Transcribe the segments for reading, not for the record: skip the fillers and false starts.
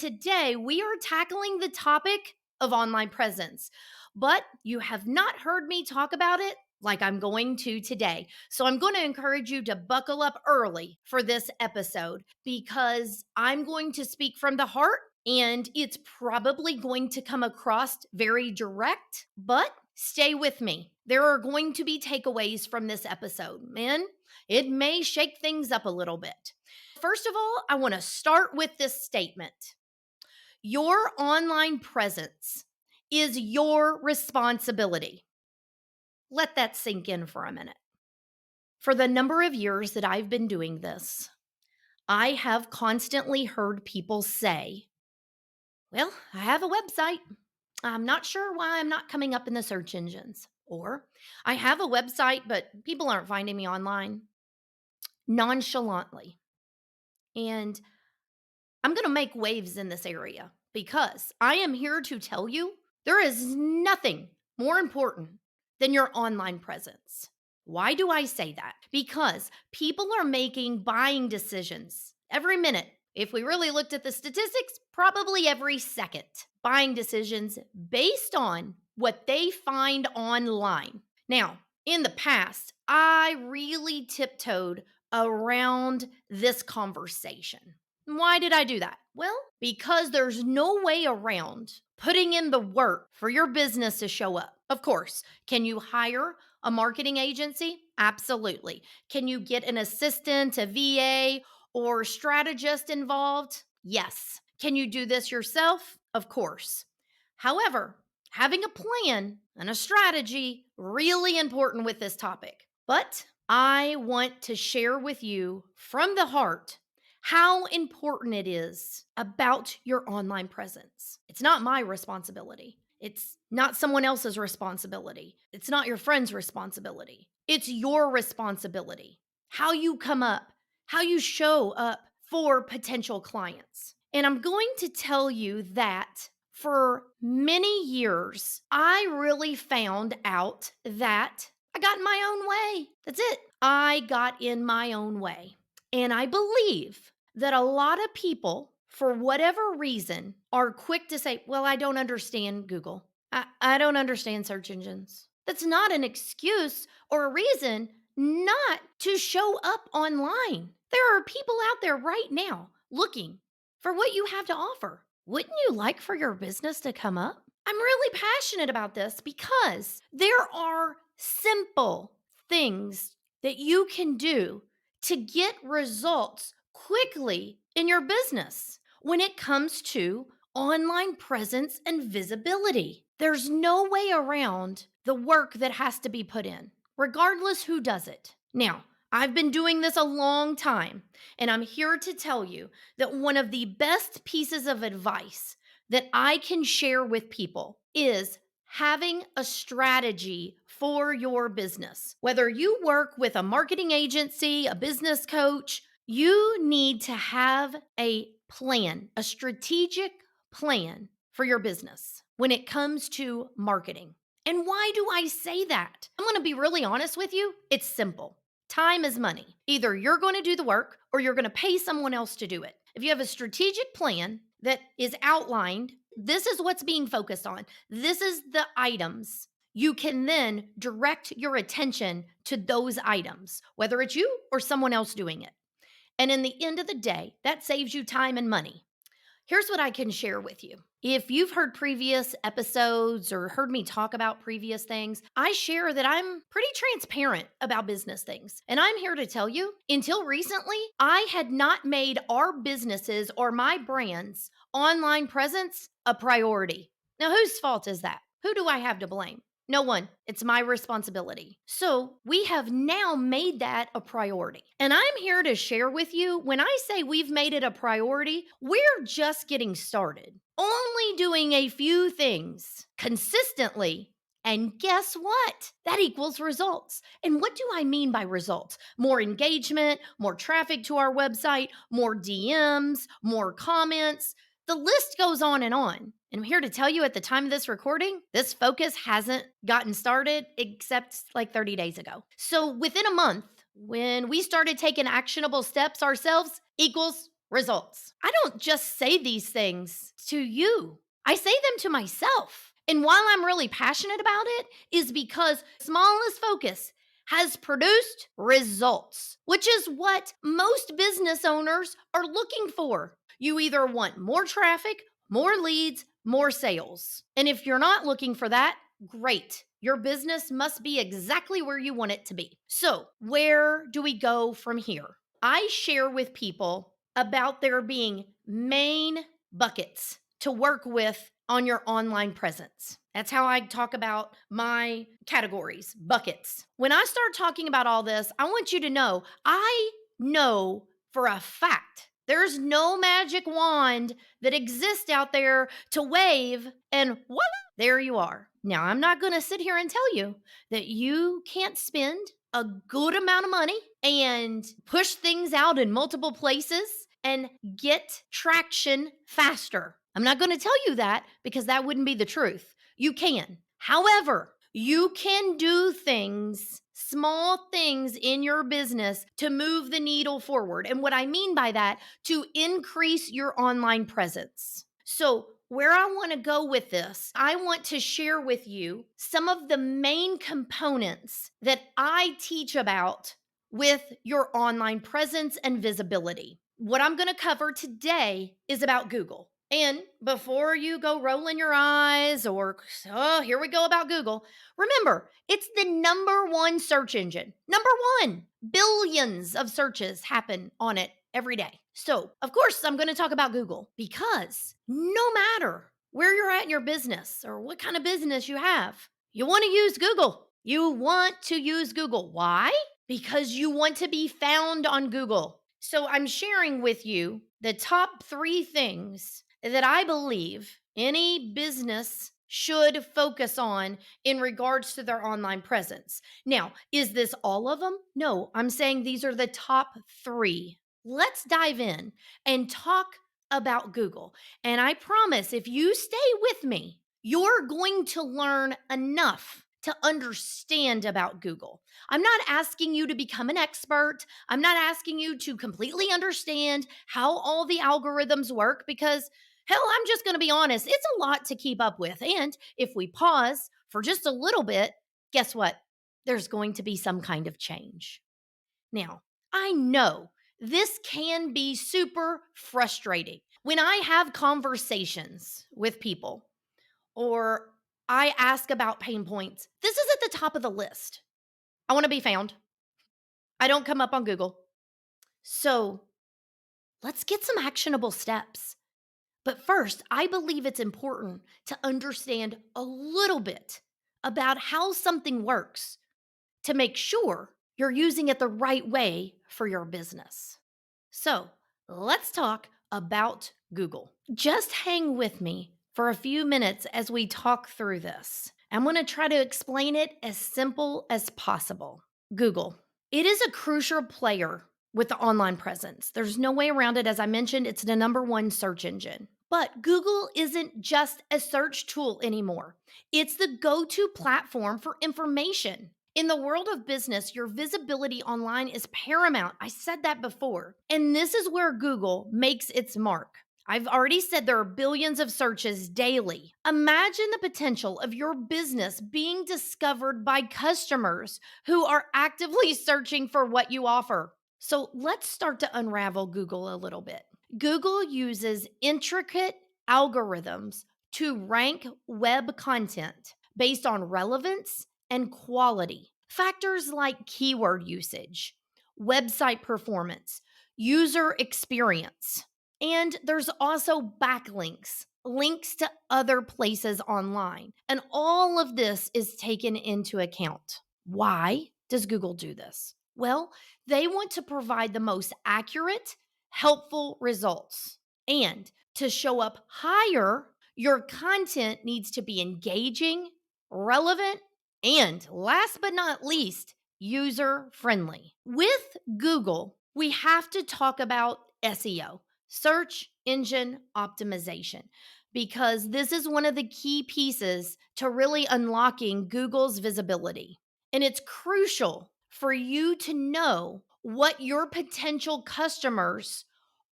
Today, we are tackling the topic of online presence, but you have not heard me talk about it like I'm going to today. So I'm going to encourage you to buckle up early for this episode because I'm going to speak from the heart and it's probably going to come across very direct, but stay with me. There are going to be takeaways from this episode, man. It may shake things up a little bit. First of all, I want to start with this statement. Your online presence is your responsibility. Let that sink in for a minute. For the number of years that I've been doing this, I have constantly heard people say, well, I have a website. I'm not sure why I'm not coming up in the search engines. Or I have a website, but people aren't finding me online nonchalantly. And I'm going to make waves in this area because I am here to tell you there is nothing more important than your online presence. Why do I say that? Because people are making buying decisions every minute. If we really looked at the statistics, probably every second. Buying decisions based on what they find online. Now, in the past, I really tiptoed around this conversation. Why did I do that? Well, because there's no way around putting in the work for your business to show up. Of course, can you hire a marketing agency? Absolutely. Can you get an assistant, a VA, or strategist involved? Yes. Can you do this yourself? Of course. However, having a plan and a strategy really important with this topic. But I want to share with you from the heart how important it is about your online presence. It's not my responsibility. It's not someone else's responsibility. It's not your friend's responsibility. It's your responsibility. How you come up, how you show up for potential clients. And I'm going to tell you that for many years, I really found out that I got in my own way. That's it. I got in my own way. And I believe that a lot of people, for whatever reason, are quick to say, well, I don't understand Google. I don't understand search engines. That's not an excuse or a reason not to show up online. There are people out there right now looking for what you have to offer. Wouldn't you like for your business to come up? I'm really passionate about this because there are simple things that you can do to get results quickly in your business when it comes to online presence and visibility. There's no way around the work that has to be put in, regardless who does it. Now, I've been doing this a long time, and I'm here to tell you that one of the best pieces of advice that I can share with people is having a strategy for your business. Whether you work with a marketing agency, a business coach, you need to have a plan, a strategic plan for your business when it comes to marketing. And why do I say that? I'm going to be really honest with you. It's simple. Time is money. Either you're going to do the work or you're going to pay someone else to do it. If you have a strategic plan that is outlined, this is what's being focused on. This is the items. You can then direct your attention to those items, whether it's you or someone else doing it. And in the end of the day, that saves you time and money. Here's what I can share with you. If you've heard previous episodes or heard me talk about previous things, I share that I'm pretty transparent about business things. And I'm here to tell you, until recently, I had not made our businesses or my brand's online presence a priority. Now, whose fault is that? Who do I have to blame? No one. It's my responsibility. So we have now made that a priority. And I'm here to share with you, when I say we've made it a priority, we're just getting started. Only doing a few things consistently. And guess what? That equals results. And what do I mean by results? More engagement, more traffic to our website, more DMs, more comments. The list goes on and on. And I'm here to tell you at the time of this recording, this focus hasn't gotten started except like 30 days ago. So within a month, when we started taking actionable steps ourselves, equals results. I don't just say these things to you, I say them to myself. And while I'm really passionate about it, is because smallest focus has produced results, which is what most business owners are looking for. You either want more traffic, more leads, more sales. And if you're not looking for that, great. Your business must be exactly where you want it to be. So, where do we go from here? I share with people about there being main buckets to work with on your online presence. That's how I talk about my categories, buckets. When I start talking about all this, I want you to know I know for a fact there's no magic wand that exists out there to wave and voila, there you are. Now, I'm not going to sit here and tell you that you can't spend a good amount of money and push things out in multiple places and get traction faster. I'm not going to tell you that because that wouldn't be the truth. You can. However, you can do things, small things in your business to move the needle forward. And what I mean by that, to increase your online presence. So, where I want to go with this, I want to share with you some of the main components that I teach about with your online presence and visibility. What I'm going to cover today is about Google. And before you go rolling your eyes or, oh, here we go about Google, remember, it's the number one search engine. Number one. Billions of searches happen on it every day. So, of course, I'm going to talk about Google because no matter where you're at in your business or what kind of business you have, you want to use Google. You want to use Google. Why? Because you want to be found on Google. So, I'm sharing with you the top 3 things that I believe any business should focus on in regards to their online presence. Now, is this all of them? No, I'm saying these are the top 3. Let's dive in and talk about Google. And I promise if you stay with me, you're going to learn enough to understand about Google. I'm not asking you to become an expert. I'm not asking you to completely understand how all the algorithms work because, hell, I'm just going to be honest, it's a lot to keep up with. And if we pause for just a little bit, guess what? There's going to be some kind of change. Now, I know this can be super frustrating. When I have conversations with people or I ask about pain points, this is at the top of the list. I want to be found. I don't come up on Google. So let's get some actionable steps. But first, I believe it's important to understand a little bit about how something works to make sure you're using it the right way for your business. So, let's talk about Google. Just hang with me for a few minutes as we talk through this. I'm going to try to explain it as simple as possible. Google. It is a crucial player with the online presence. There's no way around it. As I mentioned, it's the number one search engine. But Google isn't just a search tool anymore, it's the go to platform for information. In the world of business, your visibility online is paramount. I said that before. And this is where Google makes its mark. I've already said there are billions of searches daily. Imagine the potential of your business being discovered by customers who are actively searching for what you offer. So let's start to unravel Google a little bit. Google uses intricate algorithms to rank web content based on relevance and quality. Factors like keyword usage, website performance, user experience, and there's also backlinks, links to other places online. And all of this is taken into account. Why does Google do this? Well, they want to provide the most accurate, helpful results. And to show up higher, your content needs to be engaging, relevant, and last but not least, user friendly. With Google, we have to talk about SEO, search engine optimization, because this is one of the key pieces to really unlocking Google's visibility. And it's crucial for you to know what your potential customers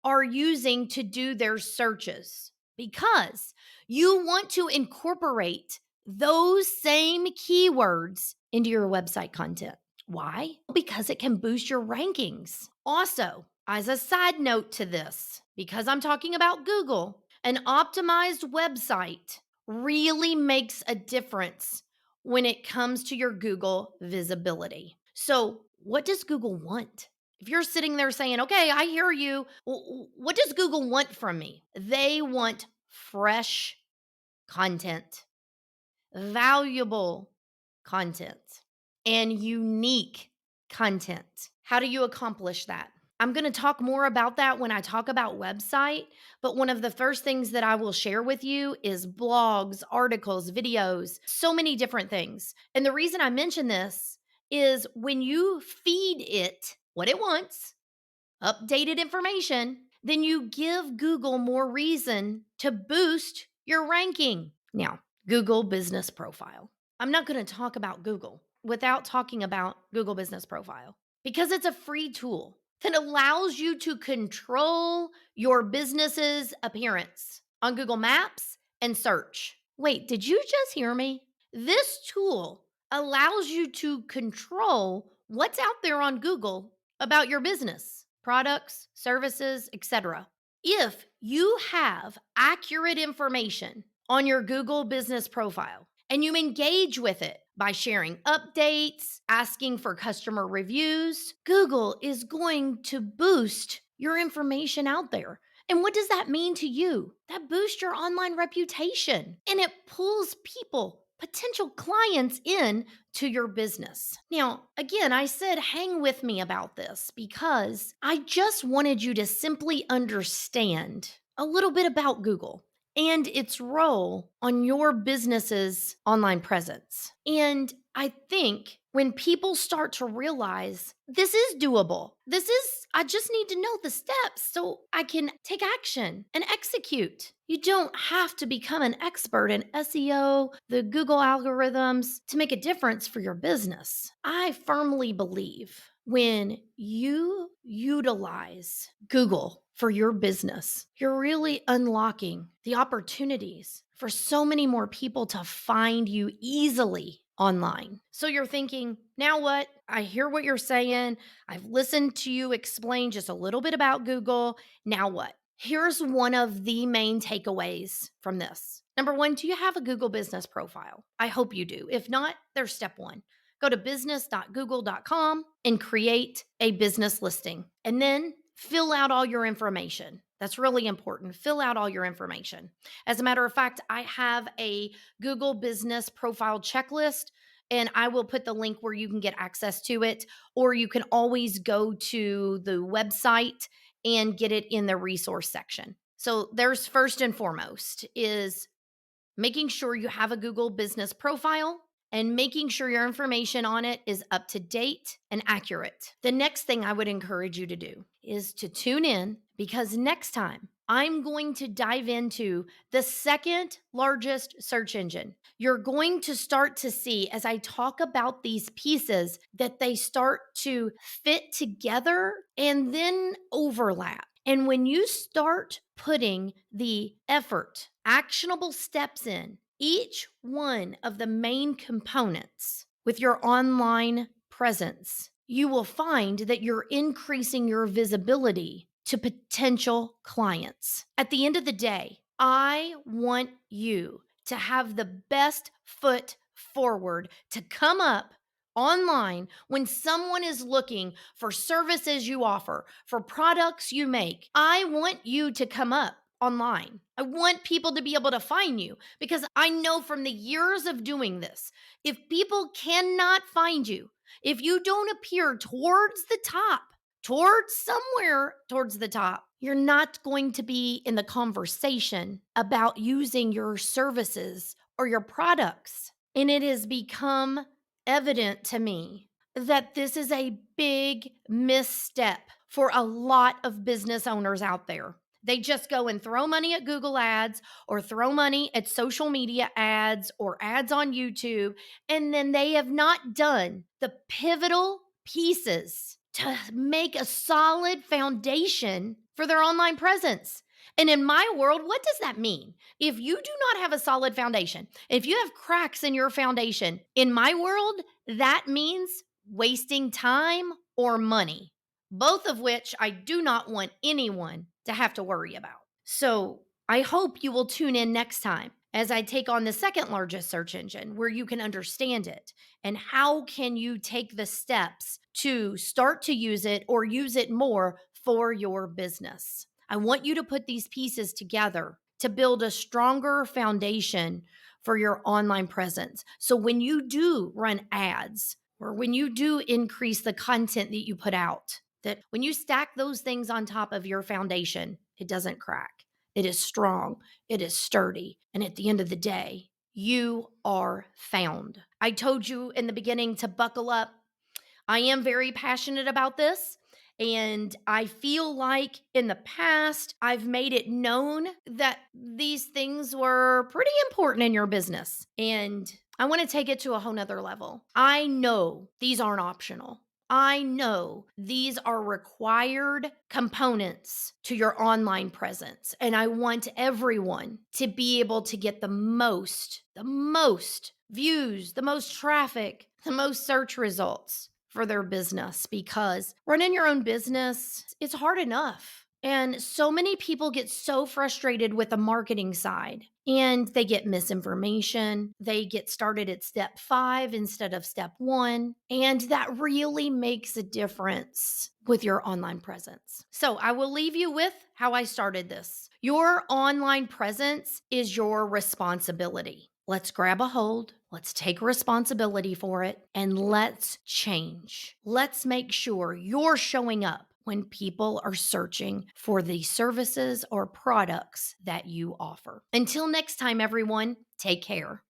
are using to do their searches because you want to incorporate those same keywords into your website content. Why? Because it can boost your rankings. Also, as a side note to this, because I'm talking about Google, an optimized website really makes a difference when it comes to your Google visibility. So, what does Google want? If you're sitting there saying, okay, I hear you, what does Google want from me? They want fresh content, valuable content, and unique content. How do you accomplish that? I'm going to talk more about that when I talk about website, but one of the first things that I will share with you is blogs, articles, videos, so many different things. And the reason I mention this is when you feed it what it wants, updated information, then you give Google more reason to boost your ranking. Now, Google Business Profile. I'm not going to talk about Google without talking about Google Business Profile because it's a free tool that allows you to control your business's appearance on Google Maps and search. Wait, did you just hear me? This tool allows you to control what's out there on Google about your business, products, services, etc. If you have accurate information on your Google business profile and you engage with it by sharing updates, asking for customer reviews, Google is going to boost your information out there. And what does that mean to you? That boosts your online reputation and it pulls people, potential clients in to your business. Now, again, I said hang with me about this because I just wanted you to simply understand a little bit about Google and its role on your business's online presence. And I think when people start to realize this is doable, I just need to know the steps so I can take action and execute. You don't have to become an expert in SEO, the Google algorithms to make a difference for your business. I firmly believe when you utilize Google for your business, you're really unlocking the opportunities for so many more people to find you easily online. So you're thinking, now what? I hear what you're saying. I've listened to you explain just a little bit about Google. Now what? Here's one of the main takeaways from this. Number one, do you have a Google business profile? I hope you do. If not, there's step one. Go to business.google.com and create a business listing. And then fill out all your information. That's really important. Fill out all your information. As a matter of fact, I have a Google business profile checklist, and I will put the link where you can get access to it, or you can always go to the website and get it in the resource section. So there's first and foremost is making sure you have a Google business profile and making sure your information on it is up to date and accurate. The next thing I would encourage you to do is to tune in because next time I'm going to dive into the second largest search engine. You're going to start to see as I talk about these pieces that they start to fit together and then overlap. And when you start putting the effort, actionable steps in each one of the main components with your online presence, you will find that you're increasing your visibility to potential clients. At the end of the day, I want you to have the best foot forward to come up online when someone is looking for services you offer, for products you make. I want you to come up online. I want people to be able to find you because I know from the years of doing this, if people cannot find you, if you don't appear towards the top, towards somewhere towards the top, you're not going to be in the conversation about using your services or your products. And it has become evident to me that this is a big misstep for a lot of business owners out there. They just go and throw money at Google ads or throw money at social media ads or ads on YouTube, and then they have not done the pivotal pieces to make a solid foundation for their online presence. And in my world, what does that mean? If you do not have a solid foundation, if you have cracks in your foundation, in my world, that means wasting time or money, both of which I do not want anyone to have to worry about. So I hope you will tune in next time as I take on the second largest search engine where you can understand it and how can you take the steps to start to use it or use it more for your business. I want you to put these pieces together to build a stronger foundation for your online presence. So when you do run ads or when you do increase the content that you put out, that when you stack those things on top of your foundation, it doesn't crack. It is strong, it is sturdy, and at the end of the day, you are found. I told you in the beginning to buckle up. I am very passionate about this. And I feel like in the past, I've made it known that these things were pretty important in your business. And I want to take it to a whole nother level. I know these aren't optional. I know these are required components to your online presence. And I want everyone to be able to get the most views, the most traffic, the most search results for their business because running your own business, it's hard enough. And so many people get so frustrated with the marketing side and they get misinformation. They get started at step 5 instead of step 1. And that really makes a difference with your online presence. So I will leave you with how I started this. Your online presence is your responsibility. Let's grab a hold. Let's take responsibility for it and let's change. Let's make sure you're showing up when people are searching for the services or products that you offer. Until next time, everyone, take care.